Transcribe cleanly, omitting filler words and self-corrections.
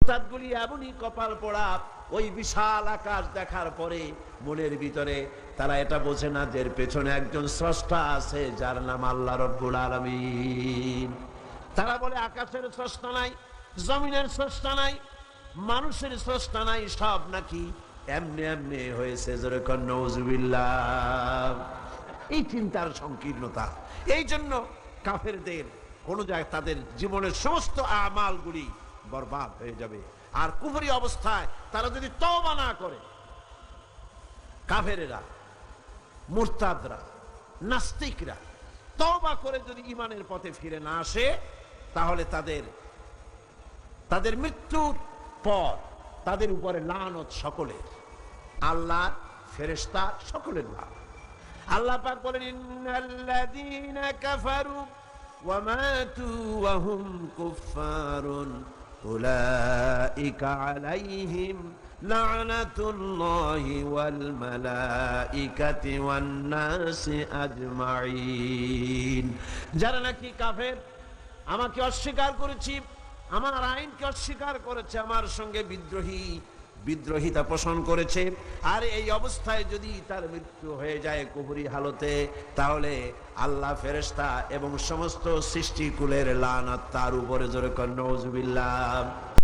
মুরতাদগুলি এমনই কপাল পোড়া, ওই বিশাল আকাশ দেখার পরে মনের ভিতরে তারা এটা বোঝে না যে এর পেছনে একজন স্রষ্টা আছে যার নাম আল্লাহ রব্বুল আলামিন। তারা বলে আকাশের স্রষ্টা নাই, জমিনের স্রষ্টা নাই, মানুষের স্রষ্টা নাই, সব নাকি এমনি এমনি হয়েছে। যেরকম নাউজুবিল্লাহ। এই চিন্তার সংকীর্ণতা, এই জন্য কাফেরদের কোন জায়গায় তাদের জীবনের সমস্ত আমালগুলি বরবাদ হয়ে যাবে। আর কুফরি অবস্থায় তারা যদি তওবা না করে, কাফেরেরা, মুরতাদরা, নাস্তিকরা তওবা করে যদি ঈমানের পথে ফিরে না আসে, তাহলে তাদের মৃত্যুর পর তাদের উপরে লানত সকলের, আল্লাহ, ফেরেশতা সকলের লানত। আল্লাহ পাক বলেন ইন্নাল্লাযীনা কাফারু ওয়া মাতু ওয়া হুম কুফফারুন উলাইকা আলাইহিম লা'নাতুল্লাহি ওয়াল মালাইকাতি ওয়ান নাসি আজমাইন। যারা নাকি কাফের, আমাকে অস্বীকার করেছি, আমার আইনকে অস্বীকার করেছে, আমার সঙ্গে বিদ্রোহিতা পোষণ করেছে, আর এই অবস্থায় যদি তার মৃত্যু হয়ে যায় কুফরি হালতে, তাহলে আল্লাহ, ফেরেশতা এবং সমস্ত সৃষ্টিকুলের লানত তার উপরে। জোরে কর নাউজুবিল্লাহ।